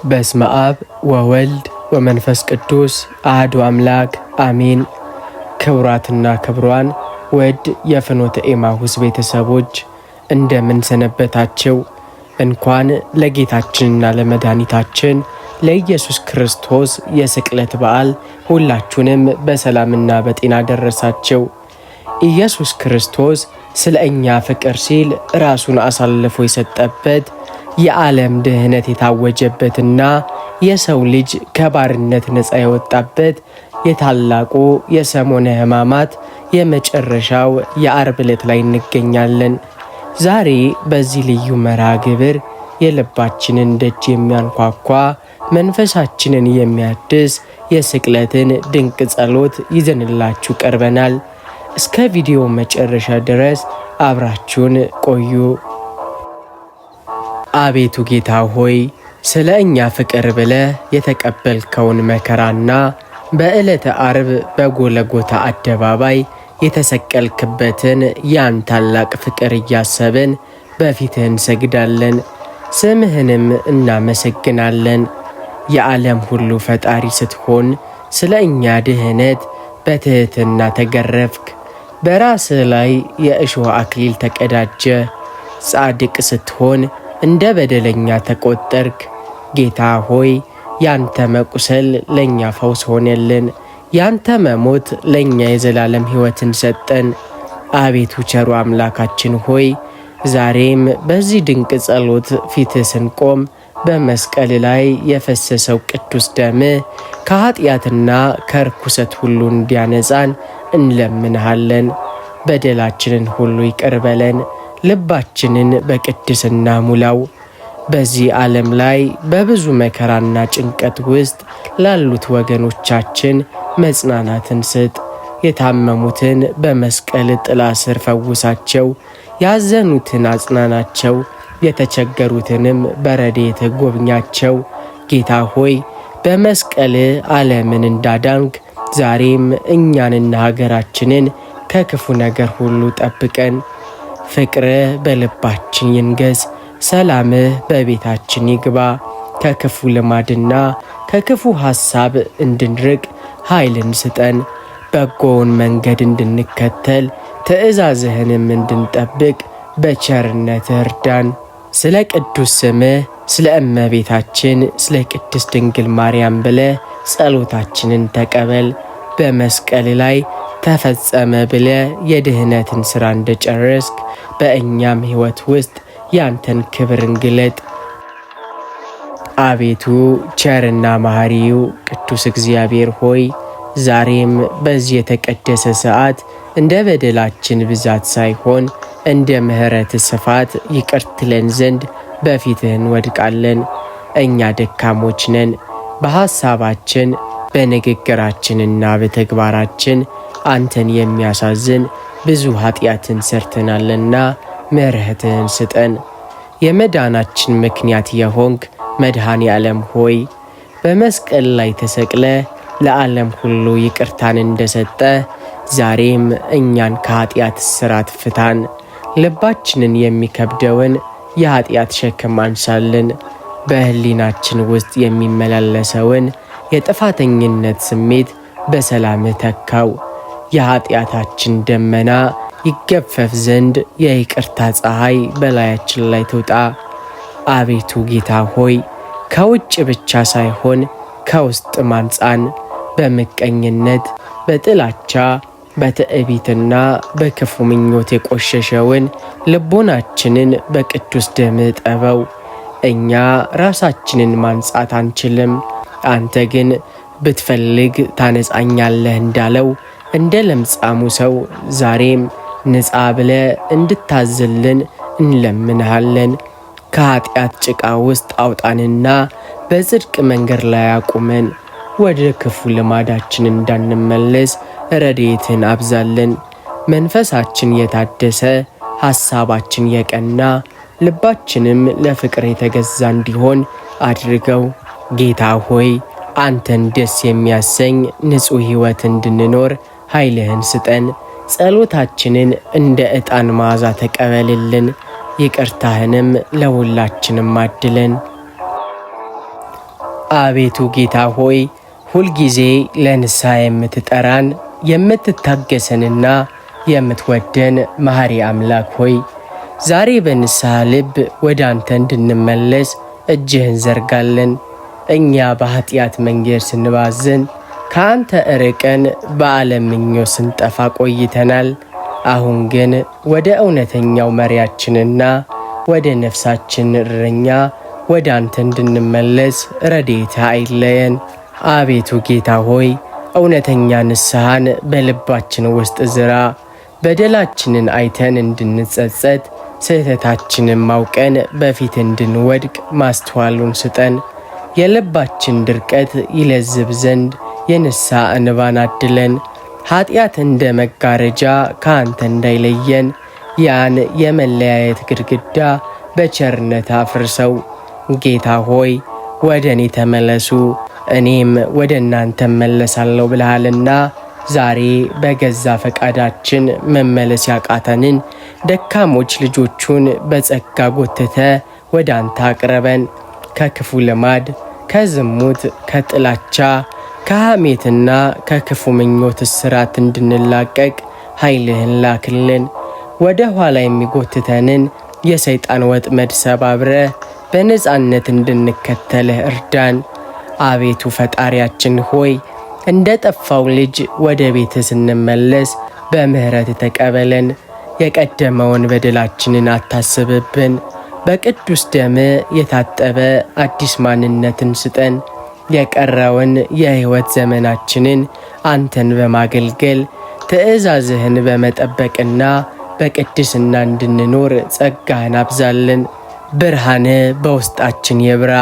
በስመ አብ ወወልድ ወመንፈስ ቅዱስ አሐዱ አምላክ አሜን። ክቡራትና ክቡራን ውድ የፍኖተ ኤማሁስ ቤተሰቦች እንደምን ሰነበታችሁ? እንኳን ለጌታችንና ለመድኃኒታችን ለኢየሱስ ክርስቶስ የስቅለት በዓል ሁላችሁንም በሰላምና በጤና ደረሳችሁ። ኢየሱስ ክርስቶስ ስለ እኛ ፍቅር ሲል ራሱን አሳልፎ የሰጠበት የዓለም ድህነት የታወጀበትና የሰው ልጅ ከባርነት ነፃ የወጣበት የታላቁ የሰሞነ ሕማማት የመጨረሻው የዓርብ ዕለት ላይ እንገኛለን። ዛሬ በዚህ ልዩ መርሃ ግብር የልባችንን ደጅ የሚያንኳኳ መንፈሳችንን የሚያድስ የስቅለትን ድንቅ ጸሎት ይዘንላችሁ ቀርበናል። እስከ ቪዲዮ መጨረሻ ድረስ አብራችሁን ቆዩ። አቤቱ ጌታ ሆይ ስለ እኛ ፍቅር ብለህ የተቀበልከውን መከራና በዕለተ ዓርብ በጎለጎታ አደባባይ የተሰቀልክበትን ያን ታላቅ ፍቅር እያሰብን በፊትህ እንሰግዳለን፣ ስምህንም እናመሰግናለን። የዓለም ሁሉ ፈጣሪ ስትሆን ስለ እኛ ድህነት በትሕትና ተገረፍክ። በራስህ ላይ የእሾህ አክሊል ተቀዳጀ። ጻድቅ ስትሆን እንደ በደለኛ ተቆጠርክ። ጌታ ሆይ ያንተ መቁሰል ለእኛ ፈውስ ሆነልን፣ ያንተ መሞት ለእኛ የዘላለም ሕይወትን ሰጠን። አቤቱ ቸሩ አምላካችን ሆይ ዛሬም በዚህ ድንቅ ጸሎት ፊትህ ስንቆም በመስቀል ላይ የፈሰሰው ቅዱስ ደምህ ከኀጢአትና ከርኩሰት ሁሉ እንዲያነጻን እንለምንሃለን። በደላችንን ሁሉ ይቅር በለን፣ ልባችንን በቅድስና ሙላው። በዚህ ዓለም ላይ በብዙ መከራና ጭንቀት ውስጥ ላሉት ወገኖቻችን መጽናናትን ስጥ። የታመሙትን በመስቀል ጥላ ስር ፈውሳቸው፣ ያዘኑትን አጽናናቸው፣ የተቸገሩትንም በረድኤት ጎብኛቸው። ጌታ ሆይ በመስቀል ዓለምን እንዳዳንክ ዛሬም እኛንና ሀገራችንን ከክፉ ነገር ሁሉ ጠብቀን። ፍቅርህ በልባችን ይንገስ፣ ሰላምህ በቤታችን ይግባ። ከክፉ ልማድና ከክፉ ሐሳብ እንድንርቅ ኃይልን ስጠን። በጎውን መንገድ እንድንከተል ትእዛዝህንም እንድንጠብቅ በቸርነትህ እርዳን። ስለ ቅዱስ ስምህ ስለ እመቤታችን ስለ ቅድስት ድንግል ማርያም ብለህ ጸሎታችንን ተቀበል። በመስቀል ላይ ተፈጸመ ብለህ የድህነትን ሥራ እንደጨረስክ በእኛም ሕይወት ውስጥ ያንተን ክብር እንግለጥ። አቤቱ ቸርና መሐሪው ቅዱስ እግዚአብሔር ሆይ ዛሬም በዚህ የተቀደሰ ሰዓት እንደ በደላችን ብዛት ሳይሆን እንደ ምሕረት ስፋት ይቅር ትለን ዘንድ በፊትህ እንወድቃለን። እኛ ደካሞች ነን። በሐሳባችን በንግግራችንና በተግባራችን አንተን የሚያሳዝን ብዙ ኀጢአትን ሰርተናልና ምሕረትህን ስጠን። የመዳናችን ምክንያት የሆንክ መድኃኔ ዓለም ሆይ በመስቀል ላይ ተሰቅለ ለዓለም ሁሉ ይቅርታን እንደሰጠ ዛሬም እኛን ከኀጢአት እስራት ፍታን። ልባችንን የሚከብደውን የኀጢአት ሸክም አንሳልን። በሕሊናችን ውስጥ የሚመላለሰውን የጥፋተኝነት ስሜት በሰላምህ ተካው። የኀጢአታችን ደመና ይገፈፍ ዘንድ የይቅርታ ፀሐይ በላያችን ላይ ትውጣ። አቤቱ ጌታ ሆይ ከውጭ ብቻ ሳይሆን ከውስጥ ማንጻን። በምቀኝነት በጥላቻ በትዕቢትና በክፉ ምኞት የቆሸሸውን ልቦናችንን በቅዱስ ደምህ ጠበው። እኛ ራሳችንን ማንጻት አንችልም፣ አንተ ግን ብትፈልግ ታነጻኛለህ እንዳለው እንደ ለምጻሙ ሰው ዛሬም ንጻ ብለህ እንድታዝልን እንለምንሃለን። ከኀጢአት ጭቃ ውስጥ አውጣንና በጽድቅ መንገድ ላይ አቁመን። ወደ ክፉ ልማዳችን እንዳንመለስ ረድኤትን አብዛልን። መንፈሳችን የታደሰ ሐሳባችን የቀና ልባችንም ለፍቅር የተገዛ እንዲሆን አድርገው። ጌታ ሆይ አንተን ደስ የሚያሰኝ ንጹሕ ሕይወት እንድንኖር ኃይልህን ስጠን። ጸሎታችንን እንደ ዕጣን መዓዛ ተቀበልልን። ይቅርታህንም ለሁላችንም አድለን። አቤቱ ጌታ ሆይ ሁልጊዜ ለንስሐ የምትጠራን የምትታገሰንና የምትወደን መሐሪ አምላክ ሆይ ዛሬ በንስሐ ልብ ወደ አንተ እንድንመለስ እጅህን ዘርጋለን። እኛ በኃጢአት መንገድ ስንባዝን ከአንተ እርቀን በዓለም ምኞት ስንጠፋ ቆይተናል። አሁን ግን ወደ እውነተኛው መሪያችንና ወደ ነፍሳችን እረኛ ወደ አንተ እንድንመለስ ረድኤትህ አይለየን። አቤቱ ጌታ ሆይ እውነተኛ ንስሐን በልባችን ውስጥ ዝራ። በደላችንን አይተን እንድንጸጸት፣ ስህተታችንን ማውቀን በፊት እንድንወድቅ ማስተዋሉን ስጠን። የልባችን ድርቀት ይለዝብ ዘንድ የንስሐ እንባን አድለን። ኃጢአት እንደ መጋረጃ ከአንተ እንዳይለየን ያን የመለያየት ግድግዳ በቸርነት አፍርሰው። ጌታ ሆይ ወደ እኔ ተመለሱ እኔም ወደ እናንተ መለሳለሁ ብለሃልና ዛሬ በገዛ ፈቃዳችን መመለስ ያቃተንን ደካሞች ልጆቹን በጸጋ ጎትተ ወደ አንተ አቅርበን። ከክፉ ልማድ፣ ከዝሙት፣ ከጥላቻ፣ ከሐሜትና ከክፉ ምኞት እስራት እንድንላቀቅ ኃይልህን ላክልን። ወደ ኋላ የሚጎትተንን የሰይጣን ወጥመድ ሰባብረ በነጻነት እንድንከተልህ እርዳን። አቤቱ ፈጣሪያችን ሆይ እንደ ጠፋው ልጅ ወደ ቤትህ ስንመለስ በምህረት ተቀበለን። የቀደመውን በደላችንን አታስብብን። በቅዱስ ደም የታጠበ አዲስ ማንነትን ስጠን። የቀረውን የሕይወት ዘመናችንን አንተን በማገልገል ትእዛዝህን በመጠበቅና በቅድስና እንድንኖር ጸጋህን አብዛልን። ብርሃን በውስጣችን ይብራ፣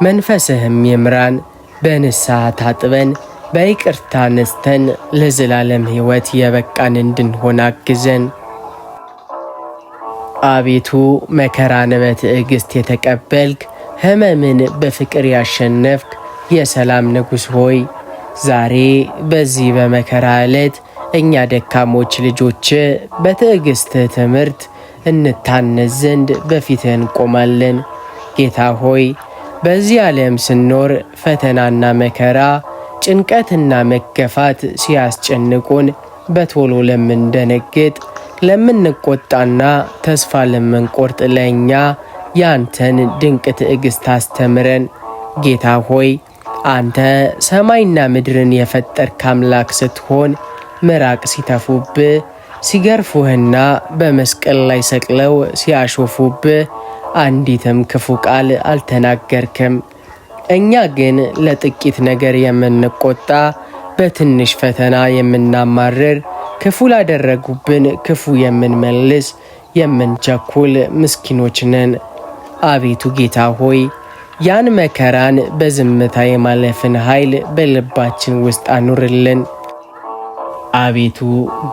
መንፈስህም ይምራን። በንስሐ ታጥበን በይቅርታ ነስተን ለዘላለም ሕይወት የበቃን እንድንሆን አግዘን። አቤቱ መከራን በትዕግሥት የተቀበልክ ሕመምን በፍቅር ያሸነፍክ የሰላም ንጉሥ ሆይ ዛሬ በዚህ በመከራ ዕለት እኛ ደካሞች ልጆች በትዕግሥትህ ትምህርት እንታነጽ ዘንድ በፊትህ እንቆማለን። ጌታ ሆይ በዚህ ዓለም ስንኖር ፈተናና መከራ፣ ጭንቀትና መገፋት ሲያስጨንቁን በቶሎ ለምንደነግጥ፣ ለምንቆጣና ተስፋ ለምንቆርጥ ለእኛ ያንተን ድንቅ ትዕግሥት አስተምረን። ጌታ ሆይ አንተ ሰማይና ምድርን የፈጠርክ አምላክ ስትሆን ምራቅ ሲተፉብህ፣ ሲገርፉህና በመስቀል ላይ ሰቅለው ሲያሾፉብህ አንዲትም ክፉ ቃል አልተናገርክም። እኛ ግን ለጥቂት ነገር የምንቆጣ፣ በትንሽ ፈተና የምናማርር፣ ክፉ ላደረጉብን ክፉ የምንመልስ የምንቸኩል ምስኪኖች ነን። አቤቱ ጌታ ሆይ ያን መከራን በዝምታ የማለፍን ኃይል በልባችን ውስጥ አኑርልን። አቤቱ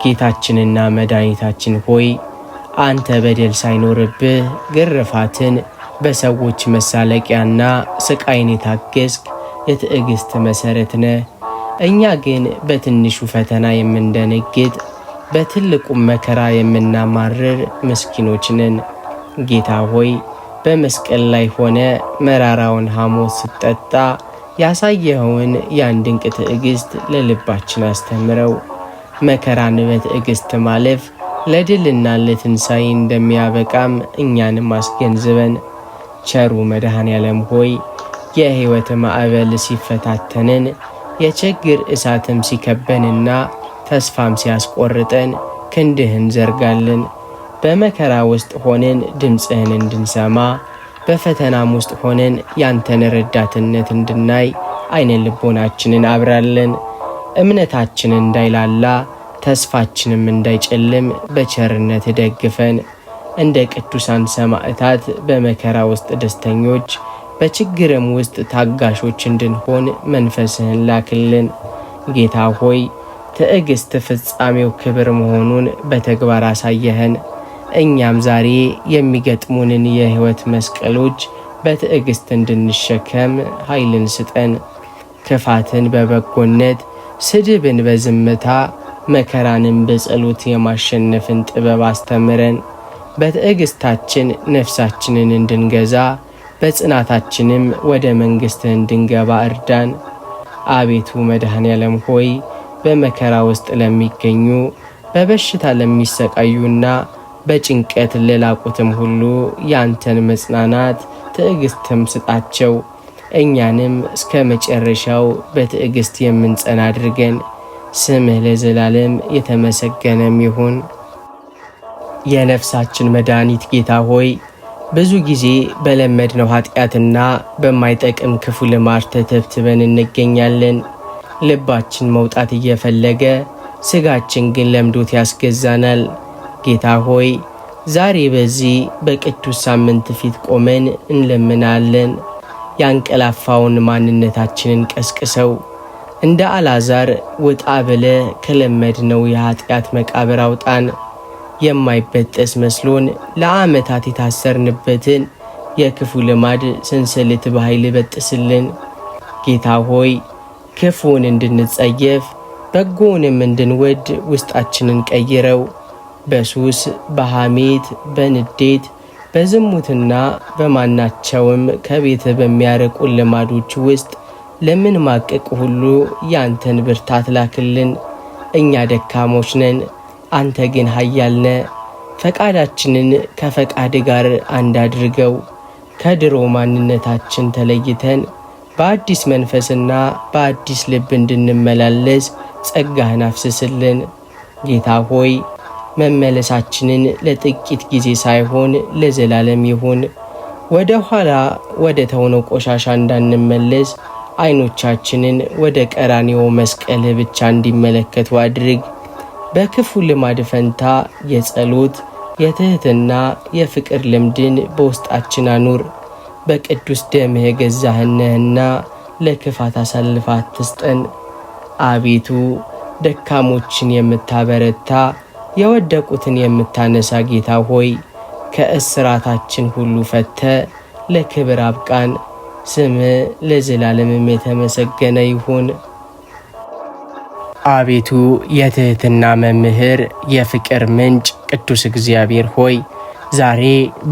ጌታችንና መድኃኒታችን ሆይ አንተ በደል ሳይኖርብህ ግርፋትን በሰዎች መሳለቂያና ስቃይን የታገስክ የትዕግሥት መሠረት ነህ። እኛ ግን በትንሹ ፈተና የምንደነግጥ፣ በትልቁም መከራ የምናማርር ምስኪኖች ነን። ጌታ ሆይ በመስቀል ላይ ሆነ መራራውን ሐሞት ስትጠጣ ያሳየኸውን ያን ድንቅ ትዕግሥት ለልባችን አስተምረው። መከራን በትዕግሥት ማለፍ ለድልና ለትንሣኤ እንደሚያበቃም እኛንም አስገንዝበን። ቸሩ መድኃኔ ዓለም ሆይ የሕይወት ማዕበል ሲፈታተንን፣ የችግር እሳትም ሲከበንና ተስፋም ሲያስቆርጠን ክንድህን ዘርጋልን። በመከራ ውስጥ ሆነን ድምፅህን እንድንሰማ፣ በፈተናም ውስጥ ሆነን ያንተን ረዳትነት እንድናይ አይነ ልቦናችንን አብራለን። እምነታችን እንዳይላላ ተስፋችንም እንዳይጨልም በቸርነት ደግፈን። እንደ ቅዱሳን ሰማዕታት በመከራ ውስጥ ደስተኞች፣ በችግርም ውስጥ ታጋሾች እንድንሆን መንፈስህን ላክልን። ጌታ ሆይ ትዕግሥት ፍጻሜው ክብር መሆኑን በተግባር አሳየኸን። እኛም ዛሬ የሚገጥሙንን የሕይወት መስቀሎች በትዕግሥት እንድንሸከም ኃይልን ስጠን። ክፋትን በበጎነት፣ ስድብን በዝምታ፣ መከራንም በጸሎት የማሸነፍን ጥበብ አስተምረን። በትዕግሥታችን ነፍሳችንን እንድንገዛ በጽናታችንም ወደ መንግሥትህ እንድንገባ እርዳን። አቤቱ መድኃኔዓለም ሆይ በመከራ ውስጥ ለሚገኙ በበሽታ ለሚሰቃዩና በጭንቀት ለላቁትም ሁሉ ያንተን መጽናናት ትዕግስትም ስጣቸው። እኛንም እስከ መጨረሻው በትዕግስት የምንጸና አድርገን። ስምህ ለዘላለም የተመሰገነም ይሁን። የነፍሳችን መድኃኒት ጌታ ሆይ ብዙ ጊዜ በለመድነው ኃጢአትና በማይጠቅም ክፉ ልማድ ተተብትበን እንገኛለን። ልባችን መውጣት እየፈለገ ስጋችን ግን ለምዶት ያስገዛናል። ጌታ ሆይ ዛሬ በዚህ በቅዱስ ሳምንት ፊት ቆመን እንለምናለን። ያንቀላፋውን ማንነታችንን ቀስቅሰው እንደ አልዓዛር ውጣ ብለ ከለመድነው የኃጢአት መቃብር አውጣን። የማይበጠስ መስሎን ለዓመታት የታሰርንበትን የክፉ ልማድ ሰንሰለት በኃይል በጥስልን። ጌታ ሆይ ክፉን እንድንጸየፍ በጎንም እንድንወድ ውስጣችንን ቀይረው። በሱስ፣ በሐሜት፣ በንዴት፣ በዝሙትና በማናቸውም ከቤት በሚያርቁን ልማዶች ውስጥ ለምን ማቀቅ ሁሉ ያንተን ብርታት ላክልን። እኛ ደካሞች ነን፣ አንተ ግን ኃያል ነህ። ፈቃዳችንን ከፈቃድ ጋር አንድ አድርገው። ከድሮ ማንነታችን ተለይተን በአዲስ መንፈስና በአዲስ ልብ እንድንመላለስ ጸጋህን አፍስስልን። ጌታ ሆይ መመለሳችንን ለጥቂት ጊዜ ሳይሆን ለዘላለም ይሁን። ወደ ኋላ ወደ ተውነው ቆሻሻ እንዳንመለስ ዓይኖቻችንን ወደ ቀራንዮ መስቀል ብቻ እንዲመለከቱ አድርግ። በክፉ ልማድ ፈንታ የጸሎት፣ የትህትና፣ የፍቅር ልምድን በውስጣችን አኑር። በቅዱስ ደምህ የገዛህነህና ለክፋት አሳልፈ አትስጠን። አቤቱ ደካሞችን የምታበረታ የወደቁትን የምታነሳ ጌታ ሆይ ከእስራታችን ሁሉ ፈተ ለክብር አብቃን። ስምህ ለዘላለምም የተመሰገነ ይሁን። አቤቱ የትህትና መምህር፣ የፍቅር ምንጭ ቅዱስ እግዚአብሔር ሆይ ዛሬ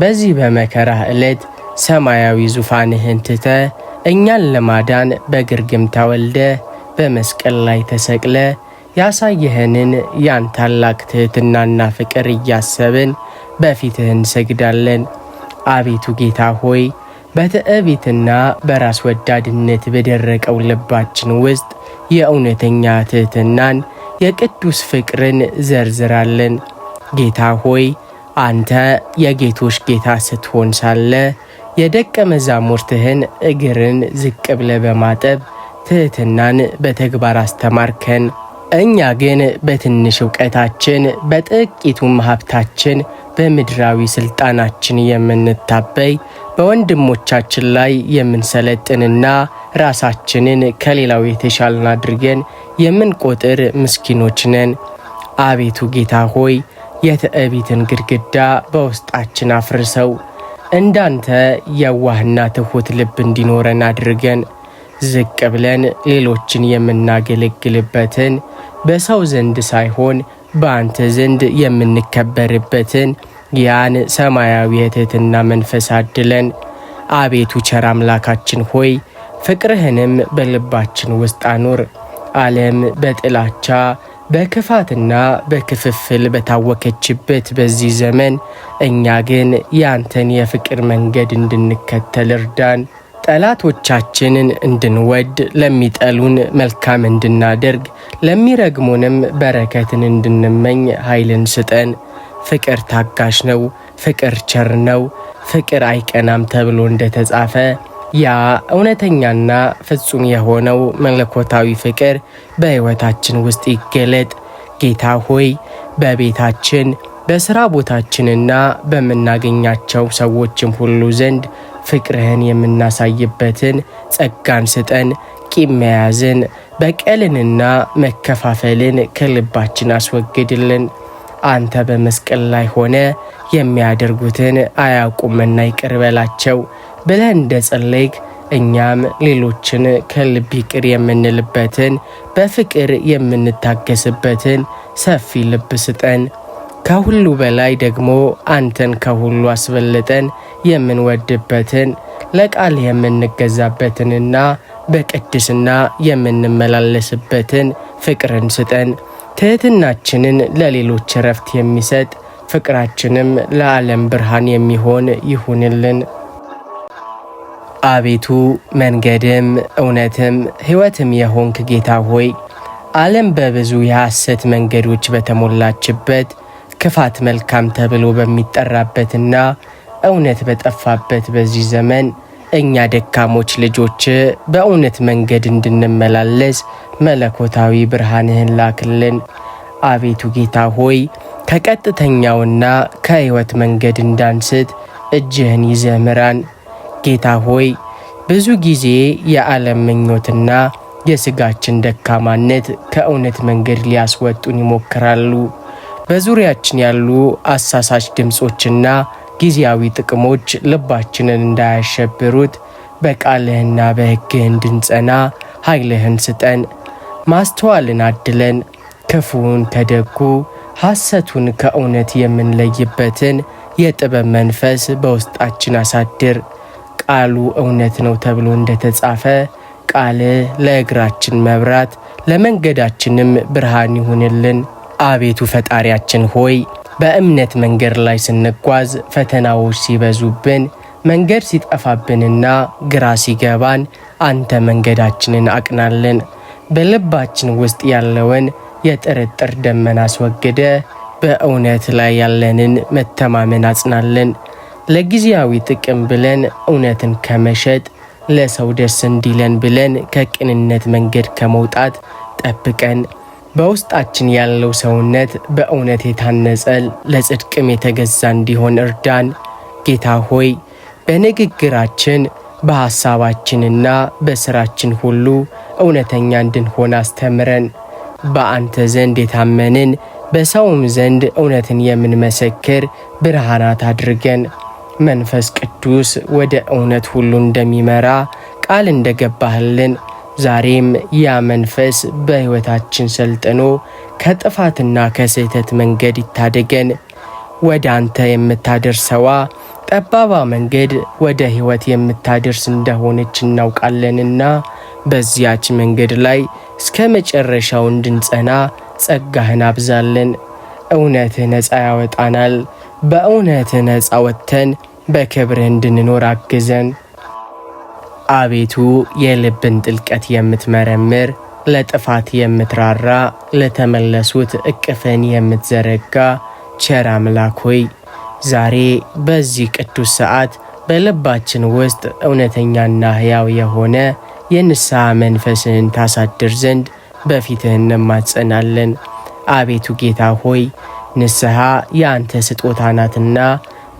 በዚህ በመከራህ ዕለት ሰማያዊ ዙፋንህን ትተ እኛን ለማዳን በግርግም ተወልደ በመስቀል ላይ ተሰቅለ ያሳየህንን ያን ታላቅ ትህትናና ፍቅር እያሰብን በፊትህ እንሰግዳለን። አቤቱ ጌታ ሆይ በትዕቢትና በራስ ወዳድነት በደረቀው ልባችን ውስጥ የእውነተኛ ትህትናን የቅዱስ ፍቅርን ዘርዝራለን። ጌታ ሆይ አንተ የጌቶች ጌታ ስትሆን ሳለ የደቀ መዛሙርትህን እግርን ዝቅ ብለ በማጠብ ትህትናን በተግባር አስተማርከን። እኛ ግን በትንሽ ዕውቀታችን በጥቂቱም ሀብታችን በምድራዊ ሥልጣናችን የምንታበይ በወንድሞቻችን ላይ የምንሰለጥንና ራሳችንን ከሌላው የተሻልን አድርገን የምንቆጥር ምስኪኖች ነን። አቤቱ ጌታ ሆይ የትዕቢትን ግድግዳ በውስጣችን አፍርሰው እንዳንተ የዋህና ትሑት ልብ እንዲኖረን አድርገን ዝቅ ብለን ሌሎችን የምናገለግልበትን በሰው ዘንድ ሳይሆን በአንተ ዘንድ የምንከበርበትን ያን ሰማያዊ የትህትና መንፈስ አድለን። አቤቱ ቸር አምላካችን ሆይ ፍቅርህንም በልባችን ውስጥ አኑር። ዓለም በጥላቻ በክፋትና በክፍፍል በታወከችበት በዚህ ዘመን እኛ ግን ያንተን የፍቅር መንገድ እንድንከተል እርዳን። ጠላቶቻችንን እንድንወድ፣ ለሚጠሉን መልካም እንድናደርግ፣ ለሚረግሙንም በረከትን እንድንመኝ ኃይልን ስጠን። ፍቅር ታጋሽ ነው፣ ፍቅር ቸር ነው፣ ፍቅር አይቀናም ተብሎ እንደተጻፈ ያ እውነተኛና ፍጹም የሆነው መለኮታዊ ፍቅር በሕይወታችን ውስጥ ይገለጥ። ጌታ ሆይ በቤታችን በሥራ ቦታችንና በምናገኛቸው ሰዎችም ሁሉ ዘንድ ፍቅርህን የምናሳይበትን ጸጋን ስጠን። ቂም መያዝን፣ በቀልንና መከፋፈልን ከልባችን አስወግድልን። አንተ በመስቀል ላይ ሆነ የሚያደርጉትን አያውቁምና ይቅር በላቸው ብለህ እንደ ጸለይክ እኛም ሌሎችን ከልብ ይቅር የምንልበትን በፍቅር የምንታገስበትን ሰፊ ልብ ስጠን። ከሁሉ በላይ ደግሞ አንተን ከሁሉ አስበልጠን የምንወድበትን ለቃል የምንገዛበትንና በቅድስና የምንመላለስበትን ፍቅርን ስጠን። ትሕትናችንን ለሌሎች ረፍት የሚሰጥ ፍቅራችንም ለዓለም ብርሃን የሚሆን ይሁንልን። አቤቱ መንገድም እውነትም ሕይወትም የሆንክ ጌታ ሆይ ዓለም በብዙ የሐሰት መንገዶች በተሞላችበት ክፋት መልካም ተብሎ በሚጠራበትና እውነት በጠፋበት በዚህ ዘመን እኛ ደካሞች ልጆች በእውነት መንገድ እንድንመላለስ መለኮታዊ ብርሃንህን ላክልን። አቤቱ ጌታ ሆይ ከቀጥተኛውና ከሕይወት መንገድ እንዳንስት እጅህን ይዘህ ምራን። ጌታ ሆይ ብዙ ጊዜ የዓለም ምኞትና የሥጋችን ደካማነት ከእውነት መንገድ ሊያስወጡን ይሞክራሉ። በዙሪያችን ያሉ አሳሳች ድምፆችና ጊዜያዊ ጥቅሞች ልባችንን እንዳያሸብሩት በቃልህና በሕግህ እንድንጸና ኃይልህን ስጠን። ማስተዋልን አድለን። ክፉውን ከደጉ ሐሰቱን ከእውነት የምንለይበትን የጥበብ መንፈስ በውስጣችን አሳድር። ቃሉ እውነት ነው ተብሎ እንደተጻፈ ቃልህ ለእግራችን መብራት ለመንገዳችንም ብርሃን ይሁንልን። አቤቱ ፈጣሪያችን ሆይ በእምነት መንገድ ላይ ስንጓዝ ፈተናዎች ሲበዙብን፣ መንገድ ሲጠፋብንና ግራ ሲገባን አንተ መንገዳችንን አቅናልን። በልባችን ውስጥ ያለውን የጥርጥር ደመና አስወግደ በእውነት ላይ ያለንን መተማመን አጽናልን። ለጊዜያዊ ጥቅም ብለን እውነትን ከመሸጥ ለሰው ደስ እንዲለን ብለን ከቅንነት መንገድ ከመውጣት ጠብቀን። በውስጣችን ያለው ሰውነት በእውነት የታነጸ ለጽድቅም የተገዛ እንዲሆን እርዳን። ጌታ ሆይ በንግግራችን በሐሳባችንና በሥራችን ሁሉ እውነተኛ እንድንሆን አስተምረን። በአንተ ዘንድ የታመንን በሰውም ዘንድ እውነትን የምንመሰክር ብርሃናት አድርገን። መንፈስ ቅዱስ ወደ እውነት ሁሉ እንደሚመራ ቃል እንደገባህልን ዛሬም ያ መንፈስ በሕይወታችን ሰልጥኖ ከጥፋትና ከስህተት መንገድ ይታደገን። ወደ አንተ የምታደርሰዋ ጠባባ መንገድ ወደ ሕይወት የምታደርስ እንደሆነች እናውቃለንና በዚያች መንገድ ላይ እስከ መጨረሻው እንድንጸና ጸጋህን አብዛለን። እውነትህ ነፃ ያወጣናል። በእውነትህ ነፃ ወጥተን በክብርህ እንድንኖር አግዘን። አቤቱ የልብን ጥልቀት የምትመረምር ለጥፋት የምትራራ ለተመለሱት እቅፍን የምትዘረጋ ቸር አምላክ ሆይ ዛሬ በዚህ ቅዱስ ሰዓት በልባችን ውስጥ እውነተኛና ሕያው የሆነ የንስሐ መንፈስን ታሳድር ዘንድ በፊትህ እንማጸናለን። አቤቱ ጌታ ሆይ ንስሐ የአንተ ስጦታ ናትና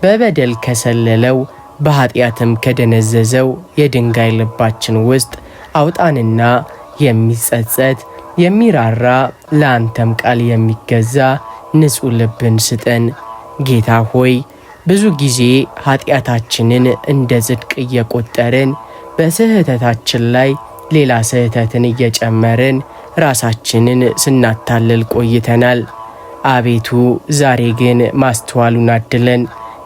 በበደል ከሰለለው በኃጢአትም ከደነዘዘው የድንጋይ ልባችን ውስጥ አውጣንና የሚጸጸት የሚራራ ለአንተም ቃል የሚገዛ ንጹሕ ልብን ስጠን። ጌታ ሆይ ብዙ ጊዜ ኃጢአታችንን እንደ ጽድቅ እየቆጠርን በስህተታችን ላይ ሌላ ስህተትን እየጨመርን ራሳችንን ስናታልል ቆይተናል። አቤቱ ዛሬ ግን ማስተዋሉን አድለን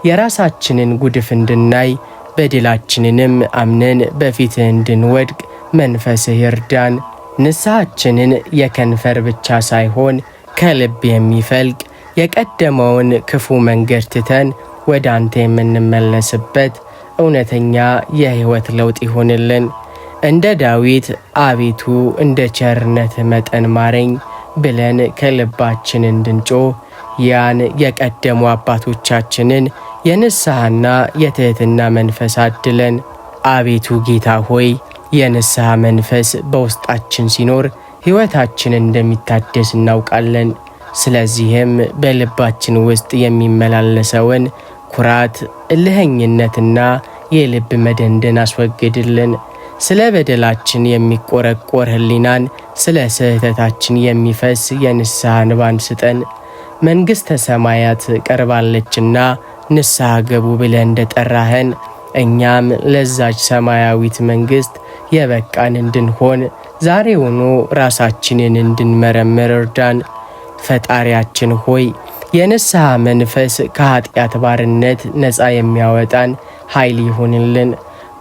የራሳችንን ጉድፍ እንድናይ በድላችንንም አምነን በፊትህ እንድንወድቅ መንፈስህ ይርዳን። ንስሐችንን የከንፈር ብቻ ሳይሆን ከልብ የሚፈልቅ የቀደመውን ክፉ መንገድ ትተን ወደ አንተ የምንመለስበት እውነተኛ የሕይወት ለውጥ ይሆንልን። እንደ ዳዊት አቤቱ እንደ ቸርነትህ መጠን ማረኝ ብለን ከልባችን እንድንጮህ ያን የቀደሙ አባቶቻችንን የንስሐና የትሕትና መንፈስ አድለን። አቤቱ ጌታ ሆይ የንስሐ መንፈስ በውስጣችን ሲኖር ሕይወታችን እንደሚታደስ እናውቃለን። ስለዚህም በልባችን ውስጥ የሚመላለሰውን ኩራት፣ እልኸኝነትና የልብ መደንደን አስወግድልን። ስለ በደላችን የሚቆረቆር ሕሊናን፣ ስለ ስህተታችን የሚፈስ የንስሐ እንባን ስጠን። መንግሥተ ሰማያት ቀርባለችና ንስሐ ገቡ ብለህ እንደጠራኸን እኛም ለዛች ሰማያዊት መንግሥት የበቃን እንድንሆን ዛሬውኑ ራሳችንን እንድንመረምር እርዳን። ፈጣሪያችን ሆይ የንስሐ መንፈስ ከኃጢአት ባርነት ነፃ የሚያወጣን ኃይል ይሁንልን።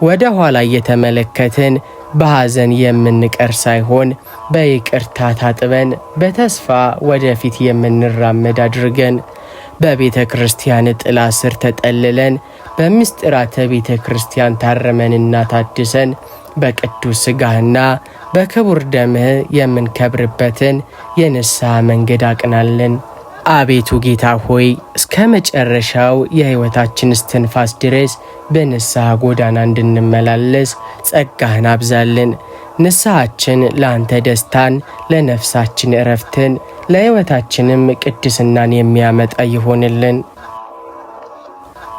ወደ ኋላ እየተመለከትን በሐዘን የምንቀር ሳይሆን በይቅርታ ታጥበን በተስፋ ወደፊት የምንራመድ አድርገን በቤተ ክርስቲያን ጥላ ስር ተጠልለን በምስጢራተ ቤተ ክርስቲያን ታረመንና ታድሰን በቅዱስ ሥጋህና በክቡር ደምህ የምንከብርበትን የንስሐ መንገድ አቅናለን። አቤቱ ጌታ ሆይ እስከ መጨረሻው የሕይወታችን እስትንፋስ ድረስ በንስሐ ጎዳና እንድንመላለስ ጸጋህን አብዛልን። ንስሐችን ለአንተ ደስታን፣ ለነፍሳችን ዕረፍትን፣ ለሕይወታችንም ቅድስናን የሚያመጣ ይሆንልን።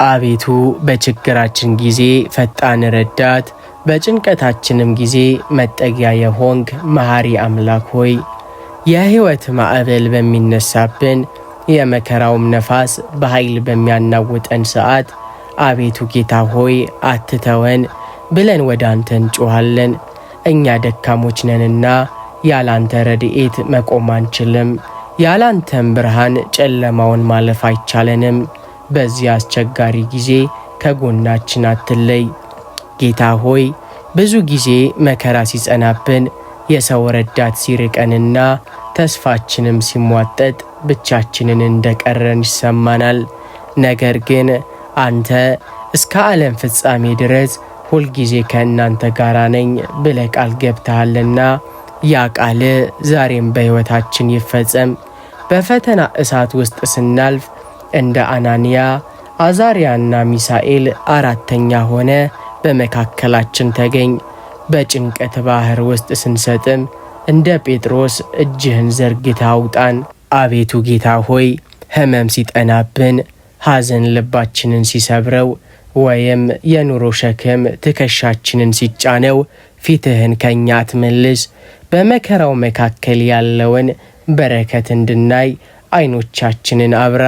አቤቱ በችግራችን ጊዜ ፈጣን ረዳት፣ በጭንቀታችንም ጊዜ መጠጊያ የሆንክ መሐሪ አምላክ ሆይ የሕይወት ማዕበል በሚነሳብን የመከራውም ነፋስ በኃይል በሚያናውጠን ሰዓት አቤቱ ጌታ ሆይ አትተወን ብለን ወደ አንተ እንጮኻለን። እኛ ደካሞች ነንና ያላንተ ረድኤት መቆም አንችልም። ያላንተም ብርሃን ጨለማውን ማለፍ አይቻለንም። በዚህ አስቸጋሪ ጊዜ ከጎናችን አትለይ። ጌታ ሆይ ብዙ ጊዜ መከራ ሲጸናብን የሰው ረዳት ሲርቀንና ተስፋችንም ሲሟጠጥ ብቻችንን እንደቀረን ይሰማናል። ነገር ግን አንተ እስከ ዓለም ፍጻሜ ድረስ ሁልጊዜ ከእናንተ ጋር ነኝ ብለህ ቃል ገብተሃልና ያ ቃል ዛሬም በሕይወታችን ይፈጸም። በፈተና እሳት ውስጥ ስናልፍ እንደ አናንያ አዛርያና ሚሳኤል አራተኛ ሆነ በመካከላችን ተገኝ። በጭንቀት ባህር ውስጥ ስንሰጥም እንደ ጴጥሮስ እጅህን ዘርግተህ አውጣን። አቤቱ ጌታ ሆይ ሕመም ሲጠናብን፣ ሐዘን ልባችንን ሲሰብረው፣ ወይም የኑሮ ሸክም ትከሻችንን ሲጫነው ፊትህን ከኛ አትመልስ። በመከራው መካከል ያለውን በረከት እንድናይ ዓይኖቻችንን አብራ።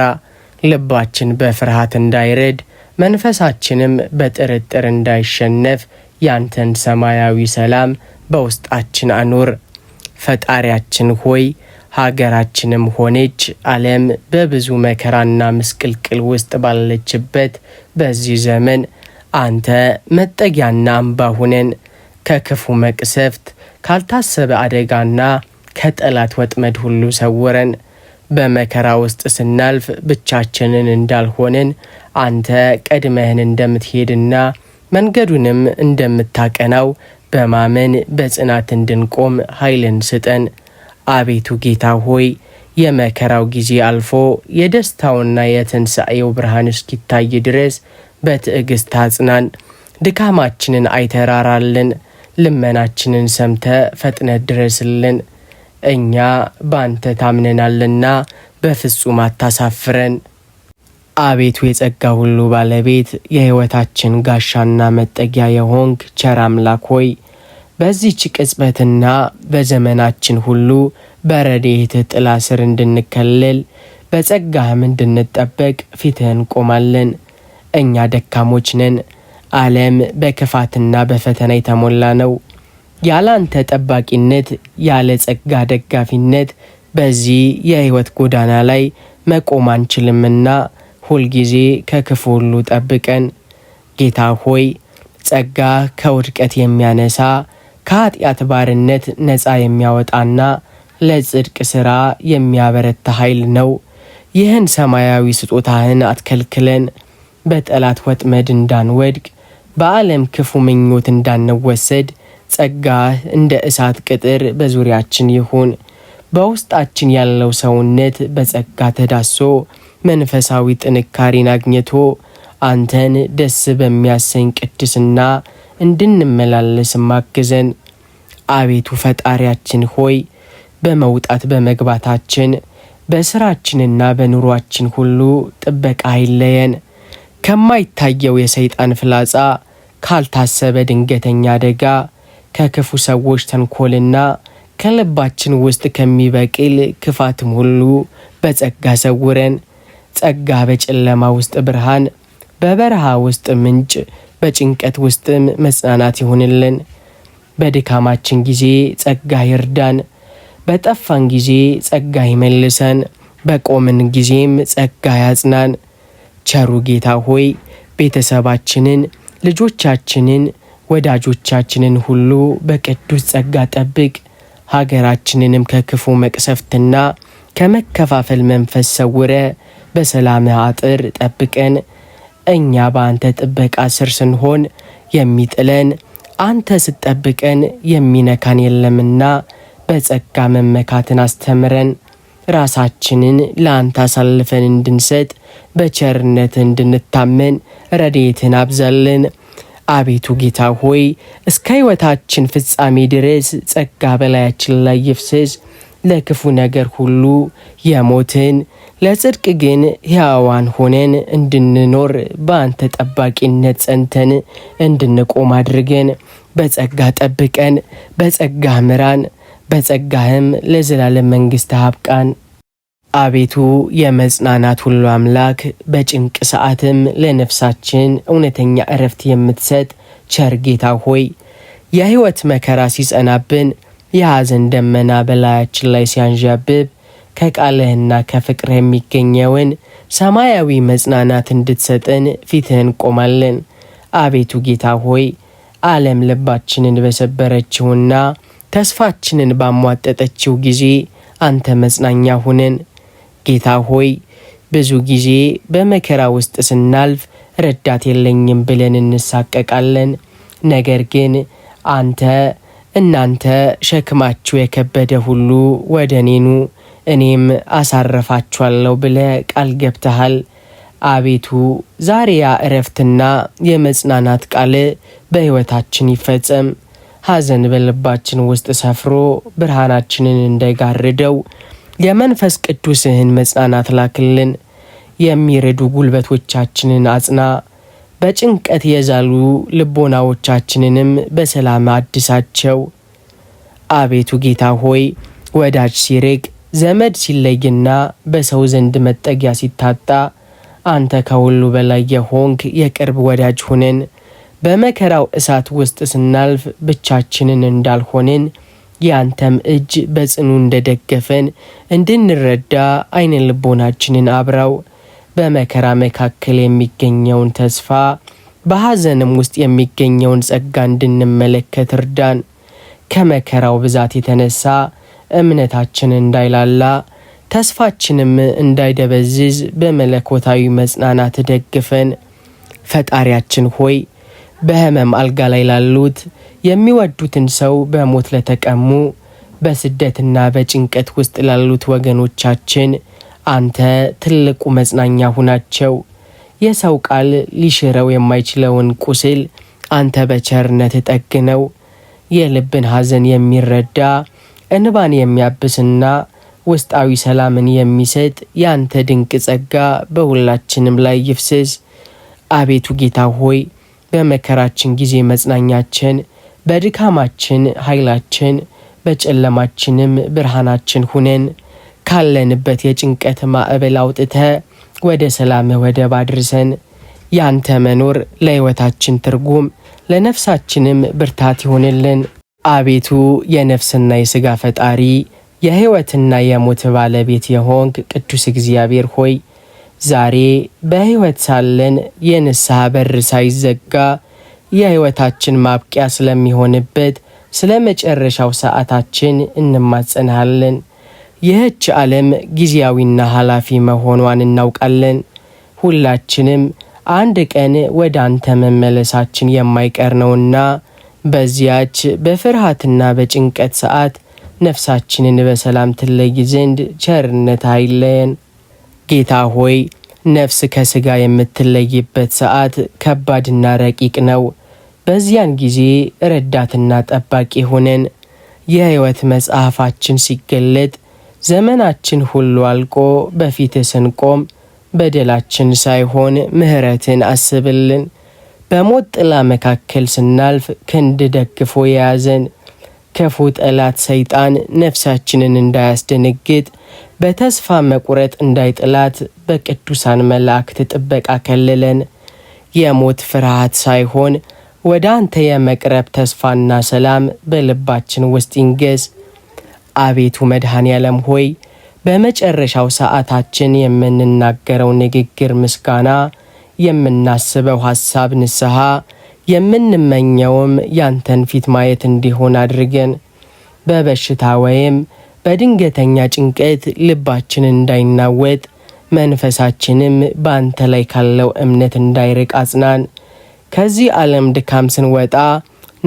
ልባችን በፍርሃት እንዳይረድ፣ መንፈሳችንም በጥርጥር እንዳይሸነፍ ያንተን ሰማያዊ ሰላም በውስጣችን አኑር። ፈጣሪያችን ሆይ ሀገራችንም ሆነች ዓለም በብዙ መከራና ምስቅልቅል ውስጥ ባለችበት በዚህ ዘመን አንተ መጠጊያና አምባ ሁነን። ከክፉ መቅሰፍት፣ ካልታሰበ አደጋና ከጠላት ወጥመድ ሁሉ ሰውረን። በመከራ ውስጥ ስናልፍ ብቻችንን እንዳልሆንን አንተ ቀድመህን እንደምትሄድና መንገዱንም እንደምታቀናው በማመን በጽናት እንድንቆም ኃይልን ስጠን። አቤቱ ጌታ ሆይ የመከራው ጊዜ አልፎ የደስታውና የትንሣኤው ብርሃን እስኪታይ ድረስ በትዕግሥት አጽናን። ድካማችንን አይተራራልን፣ ልመናችንን ሰምተ ፈጥነት ድረስልን። እኛ ባንተ ታምነናልና በፍጹም አታሳፍረን። አቤቱ የጸጋ ሁሉ ባለቤት የሕይወታችን ጋሻና መጠጊያ የሆንክ ቸር አምላክ ሆይ በዚህች ቅጽበትና በዘመናችን ሁሉ በረድኤትህ ጥላ ስር እንድንከለል በጸጋህም እንድንጠበቅ ፊትህን ቆማለን። እኛ ደካሞች ነን። ዓለም በክፋትና በፈተና የተሞላ ነው። ያለ አንተ ጠባቂነት፣ ያለ ጸጋ ደጋፊነት በዚህ የሕይወት ጎዳና ላይ መቆም አንችልምና ሁልጊዜ ከክፉ ሁሉ ጠብቀን። ጌታ ሆይ ጸጋ ከውድቀት የሚያነሳ ከኃጢአት ባርነት ነፃ የሚያወጣና ለጽድቅ ሥራ የሚያበረታ ኃይል ነው። ይህን ሰማያዊ ስጦታህን አትከልክለን። በጠላት ወጥመድ እንዳንወድቅ፣ በዓለም ክፉ ምኞት እንዳንወሰድ ጸጋህ እንደ እሳት ቅጥር በዙሪያችን ይሁን። በውስጣችን ያለው ሰውነት በጸጋ ተዳሶ መንፈሳዊ ጥንካሬን አግኝቶ አንተን ደስ በሚያሰኝ ቅድስና እንድንመላለስ ማግዘን። አቤቱ ፈጣሪያችን ሆይ በመውጣት በመግባታችን በስራችንና በኑሯችን ሁሉ ጥበቃ አይለየን። ከማይታየው የሰይጣን ፍላጻ፣ ካልታሰበ ድንገተኛ አደጋ፣ ከክፉ ሰዎች ተንኮልና ከልባችን ውስጥ ከሚበቅል ክፋትም ሁሉ በጸጋ ሰውረን። ጸጋ በጨለማ ውስጥ ብርሃን፣ በበረሃ ውስጥ ምንጭ፣ በጭንቀት ውስጥም መጽናናት ይሁንልን። በድካማችን ጊዜ ጸጋ ይርዳን። በጠፋን ጊዜ ጸጋ ይመልሰን። በቆምን ጊዜም ጸጋ ያጽናን። ቸሩ ጌታ ሆይ ቤተሰባችንን፣ ልጆቻችንን፣ ወዳጆቻችንን ሁሉ በቅዱስ ጸጋ ጠብቅ። ሀገራችንንም ከክፉ መቅሰፍትና ከመከፋፈል መንፈስ ሰውረ በሰላምህ አጥር ጠብቀን። እኛ በአንተ ጥበቃ ስር ስንሆን የሚጥለን አንተ ስትጠብቀን የሚነካን የለምና በጸጋ መመካትን አስተምረን። ራሳችንን ለአንተ አሳልፈን እንድንሰጥ በቸርነት እንድንታመን ረድኤትን አብዛልን። አቤቱ ጌታ ሆይ እስከ ሕይወታችን ፍጻሜ ድረስ ጸጋ በላያችን ላይ ይፍሰስ። ለክፉ ነገር ሁሉ የሞትን ለጽድቅ ግን ሕያዋን ሆነን እንድንኖር በአንተ ጠባቂነት ጸንተን እንድንቆም አድርገን። በጸጋ ጠብቀን፣ በጸጋህ ምራን፣ በጸጋህም ለዘላለም መንግሥትህ አብቃን። አቤቱ የመጽናናት ሁሉ አምላክ በጭንቅ ሰዓትም ለነፍሳችን እውነተኛ እረፍት የምትሰጥ ቸር ጌታ ሆይ የሕይወት መከራ ሲጸናብን የሐዘን ደመና በላያችን ላይ ሲያንዣብብ ከቃልህና ከፍቅርህ የሚገኘውን ሰማያዊ መጽናናት እንድትሰጠን ፊትህን ቆማለን። አቤቱ ጌታ ሆይ ዓለም ልባችንን በሰበረችውና ተስፋችንን ባሟጠጠችው ጊዜ አንተ መጽናኛ ሁነን። ጌታ ሆይ ብዙ ጊዜ በመከራ ውስጥ ስናልፍ ረዳት የለኝም ብለን እንሳቀቃለን። ነገር ግን እናንተ ሸክማችሁ የከበደ ሁሉ ወደ እኔ ኑ እኔም አሳርፋችኋለሁ ብለህ ቃል ገብተሃል። አቤቱ ዛሬ ያ እረፍትና የመጽናናት ቃል በሕይወታችን ይፈጸም። ሐዘን በልባችን ውስጥ ሰፍሮ ብርሃናችንን እንዳይጋርደው የመንፈስ ቅዱስህን መጽናናት ላክልን። የሚረዱ ጉልበቶቻችንን አጽና። በጭንቀት የዛሉ ልቦናዎቻችንንም በሰላም አድሳቸው። አቤቱ ጌታ ሆይ ወዳጅ ሲርቅ ዘመድ ሲለይና በሰው ዘንድ መጠጊያ ሲታጣ አንተ ከሁሉ በላይ የሆንክ የቅርብ ወዳጅ ሁነን። በመከራው እሳት ውስጥ ስናልፍ ብቻችንን እንዳልሆንን ያንተም እጅ በጽኑ እንደደገፈን እንድንረዳ አይነ ልቦናችንን አብራው። በመከራ መካከል የሚገኘውን ተስፋ በሐዘንም ውስጥ የሚገኘውን ጸጋ እንድንመለከት እርዳን። ከመከራው ብዛት የተነሳ እምነታችን እንዳይላላ ተስፋችንም እንዳይደበዝዝ በመለኮታዊ መጽናናት ደግፈን። ፈጣሪያችን ሆይ በሕመም አልጋ ላይ ላሉት የሚወዱትን ሰው በሞት ለተቀሙ በስደትና በጭንቀት ውስጥ ላሉት ወገኖቻችን አንተ ትልቁ መጽናኛ ሁናቸው። የሰው ቃል ሊሽረው የማይችለውን ቁስል አንተ በቸርነት ጠግነው። የልብን ሐዘን የሚረዳ እንባን የሚያብስና ውስጣዊ ሰላምን የሚሰጥ ያንተ ድንቅ ጸጋ በሁላችንም ላይ ይፍሰስ። አቤቱ ጌታ ሆይ በመከራችን ጊዜ መጽናኛችን፣ በድካማችን ኃይላችን፣ በጨለማችንም ብርሃናችን ሁነን። ካለንበት የጭንቀት ማዕበል አውጥተ ወደ ሰላምህ ወደብ አድርሰን። ያንተ መኖር ለሕይወታችን ትርጉም ለነፍሳችንም ብርታት ይሆንልን። አቤቱ የነፍስና የሥጋ ፈጣሪ የሕይወትና የሞት ባለቤት የሆንክ ቅዱስ እግዚአብሔር ሆይ ዛሬ በሕይወት ሳለን የንስሐ በር ሳይዘጋ የሕይወታችን ማብቂያ ስለሚሆንበት ስለ መጨረሻው ሰዓታችን እንማጸንሃለን። ይህች ዓለም ጊዜያዊና ኃላፊ መሆኗን እናውቃለን። ሁላችንም አንድ ቀን ወደ አንተ መመለሳችን የማይቀር ነውና በዚያች በፍርሃትና በጭንቀት ሰዓት ነፍሳችንን በሰላም ትለይ ዘንድ ቸርነት አይለየን። ጌታ ሆይ ነፍስ ከሥጋ የምትለይበት ሰዓት ከባድና ረቂቅ ነው። በዚያን ጊዜ ረዳትና ጠባቂ ሆነን። የሕይወት መጽሐፋችን ሲገለጥ ዘመናችን ሁሉ አልቆ በፊትህ ስንቆም በደላችን ሳይሆን ምሕረትን አስብልን። በሞት ጥላ መካከል ስናልፍ ክንድ ደግፎ የያዘን ክፉ ጠላት ሰይጣን ነፍሳችንን እንዳያስደነግጥ በተስፋ መቁረጥ እንዳይጥላት በቅዱሳን መላእክት ጥበቃ ከልለን። የሞት ፍርሃት ሳይሆን ወደ አንተ የመቅረብ ተስፋና ሰላም በልባችን ውስጥ ይንገስ። አቤቱ መድኃኔ ዓለም ሆይ በመጨረሻው ሰዓታችን የምንናገረው ንግግር ምስጋና፣ የምናስበው ሐሳብ ንስሐ፣ የምንመኘውም ያንተን ፊት ማየት እንዲሆን አድርገን። በበሽታ ወይም በድንገተኛ ጭንቀት ልባችን እንዳይናወጥ መንፈሳችንም በአንተ ላይ ካለው እምነት እንዳይርቅ አጽናን። ከዚህ ዓለም ድካም ስንወጣ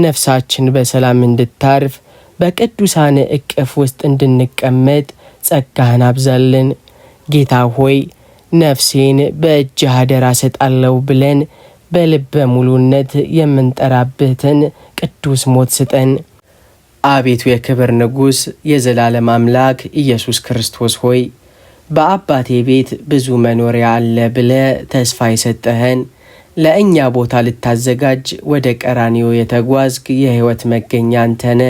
ነፍሳችን በሰላም እንድታርፍ በቅዱሳን እቅፍ ውስጥ እንድንቀመጥ ጸጋህን አብዛልን። ጌታ ሆይ ነፍሴን በእጅህ አደራ ሰጣለሁ ብለን በልበ ሙሉነት የምንጠራበትን ቅዱስ ሞት ስጠን። አቤቱ የክብር ንጉሥ የዘላለም አምላክ ኢየሱስ ክርስቶስ ሆይ በአባቴ ቤት ብዙ መኖሪያ አለ ብለ ተስፋ የሰጠህን ለእኛ ቦታ ልታዘጋጅ ወደ ቀራንዮ የተጓዝክ የሕይወት መገኛ አንተነ።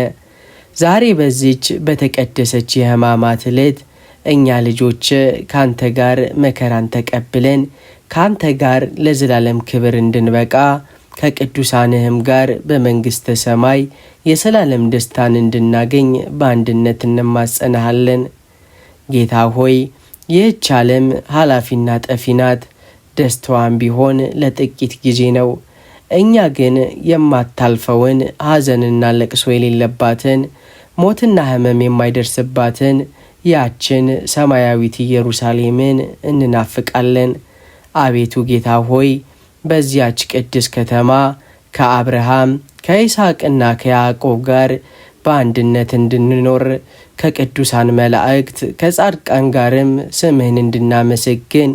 ዛሬ በዚች በተቀደሰች የሕማማት ዕለት እኛ ልጆች ካንተ ጋር መከራን ተቀብለን ካንተ ጋር ለዘላለም ክብር እንድንበቃ ከቅዱሳንህም ጋር በመንግሥተ ሰማይ የሰላለም ደስታን እንድናገኝ በአንድነት እንማጸናሃለን። ጌታ ሆይ ይህች ዓለም ኃላፊና ጠፊ ናት። ደስታዋን ቢሆን ለጥቂት ጊዜ ነው። እኛ ግን የማታልፈውን ሐዘንና ለቅሶ የሌለባትን ሞትና ሕመም የማይደርስባትን ያችን ሰማያዊት ኢየሩሳሌምን እንናፍቃለን። አቤቱ ጌታ ሆይ በዚያች ቅድስ ከተማ ከአብርሃም ከይስሐቅና ከያዕቆብ ጋር በአንድነት እንድንኖር ከቅዱሳን መላእክት ከጻድቃን ጋርም ስምህን እንድናመሰግን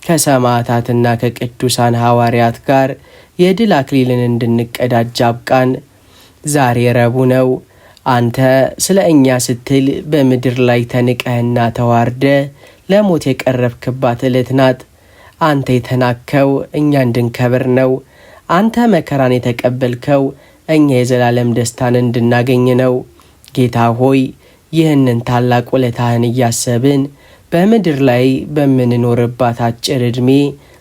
ከሰማዕታትና ከቅዱሳን ሐዋርያት ጋር የድል አክሊልን እንድንቀዳጅ አብቃን። ዛሬ ረቡዕ ነው። አንተ ስለ እኛ ስትል በምድር ላይ ተንቀህና ተዋርደ ለሞት የቀረብክባት ዕለት ናት። አንተ የተናከው እኛ እንድንከብር ነው። አንተ መከራን የተቀበልከው እኛ የዘላለም ደስታን እንድናገኝ ነው። ጌታ ሆይ ይህንን ታላቅ ውለታህን እያሰብን በምድር ላይ በምንኖርባት አጭር ዕድሜ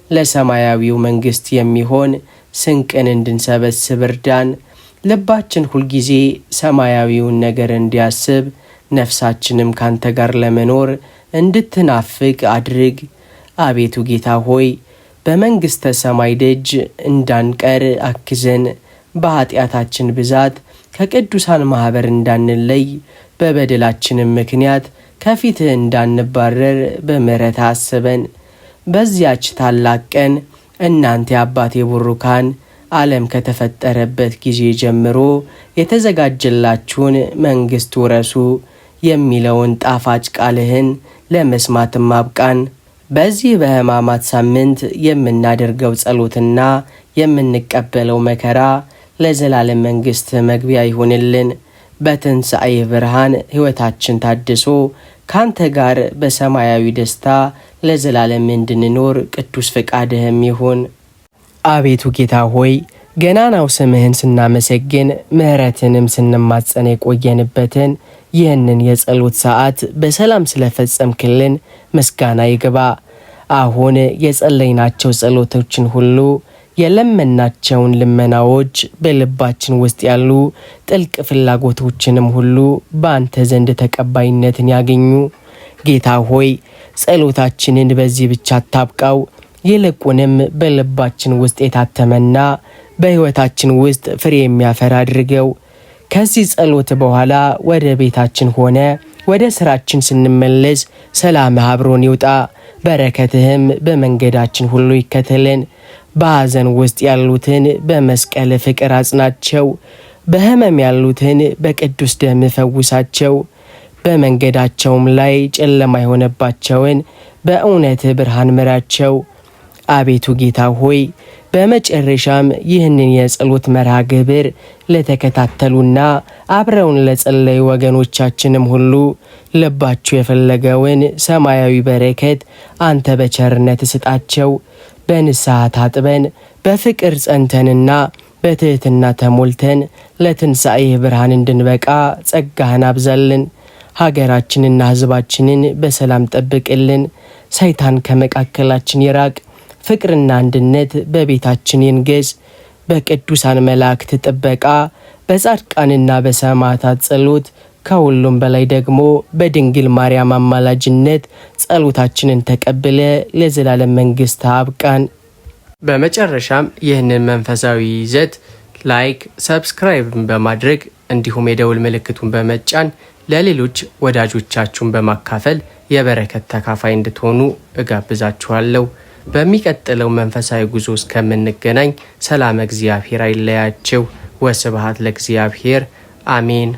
ለሰማያዊው መንግሥት የሚሆን ስንቅን እንድንሰበስብ እርዳን። ልባችን ሁልጊዜ ሰማያዊውን ነገር እንዲያስብ ነፍሳችንም ካንተ ጋር ለመኖር እንድትናፍቅ አድርግ። አቤቱ ጌታ ሆይ በመንግሥተ ሰማይ ደጅ እንዳንቀር አክዘን። በኃጢአታችን ብዛት ከቅዱሳን ማኅበር እንዳንለይ በበደላችንም ምክንያት ከፊትህ እንዳንባረር በምሕረት አስበን። በዚያች ታላቅ ቀን እናንተ የአባቴ ቡሩካን ዓለም ከተፈጠረበት ጊዜ ጀምሮ የተዘጋጀላችሁን መንግሥት ውረሱ የሚለውን ጣፋጭ ቃልህን ለመስማትም አብቃን። በዚህ በሕማማት ሳምንት የምናደርገው ጸሎትና የምንቀበለው መከራ ለዘላለም መንግሥት መግቢያ ይሁንልን። በትንሣኤህ ብርሃን ሕይወታችን ታድሶ ካንተ ጋር በሰማያዊ ደስታ ለዘላለም እንድንኖር ቅዱስ ፈቃድህም ይሁን። አቤቱ ጌታ ሆይ ገናናው ስምህን ስናመሰግን ምሕረትንም ስንማጸን የቆየንበትን ይህንን የጸሎት ሰዓት በሰላም ስለፈጸምክልን ምስጋና ይግባ። አሁን የጸለይናቸው ጸሎቶችን ሁሉ የለመናቸውን ልመናዎች በልባችን ውስጥ ያሉ ጥልቅ ፍላጎቶችንም ሁሉ በአንተ ዘንድ ተቀባይነትን ያገኙ። ጌታ ሆይ ጸሎታችንን በዚህ ብቻ አታብቃው፣ ይልቁንም በልባችን ውስጥ የታተመና በሕይወታችን ውስጥ ፍሬ የሚያፈራ አድርገው። ከዚህ ጸሎት በኋላ ወደ ቤታችን ሆነ ወደ ሥራችን ስንመለስ ሰላምህ አብሮን ይውጣ፣ በረከትህም በመንገዳችን ሁሉ ይከተለን። በሐዘን ውስጥ ያሉትን በመስቀል ፍቅር አጽናቸው፣ በሕመም ያሉትን በቅዱስ ደም ፈውሳቸው። በመንገዳቸውም ላይ ጨለማ የሆነባቸውን በእውነት ብርሃን ምራቸው። አቤቱ ጌታ ሆይ በመጨረሻም ይህንን የጸሎት መርሃ ግብር ለተከታተሉና አብረውን ለጸለዩ ወገኖቻችንም ሁሉ ልባቸው የፈለገውን ሰማያዊ በረከት አንተ በቸርነት ስጣቸው። በንስሐ ታጥበን በፍቅር ጸንተንና በትሕትና ተሞልተን ለትንሣኤህ ብርሃን እንድንበቃ ጸጋህን አብዛልን። ሀገራችንና ሕዝባችንን በሰላም ጠብቅልን። ሰይጣን ከመካከላችን ይራቅ። ፍቅርና አንድነት በቤታችን ይንገስ። በቅዱሳን መላእክት ጥበቃ፣ በጻድቃንና በሰማዕታት ጸሎት፣ ከሁሉም በላይ ደግሞ በድንግል ማርያም አማላጅነት ጸሎታችንን ተቀብለ ለዘላለም መንግሥት አብቃን። በመጨረሻም ይህንን መንፈሳዊ ይዘት ላይክ፣ ሰብስክራይብ በማድረግ እንዲሁም የደውል ምልክቱን በመጫን ለሌሎች ወዳጆቻችሁን በማካፈል የበረከት ተካፋይ እንድትሆኑ እጋብዛችኋለሁ። በሚቀጥለው መንፈሳዊ ጉዞ እስከምንገናኝ ሰላም እግዚአብሔር አይለያችሁ። ወስብሐት ለእግዚአብሔር አሜን።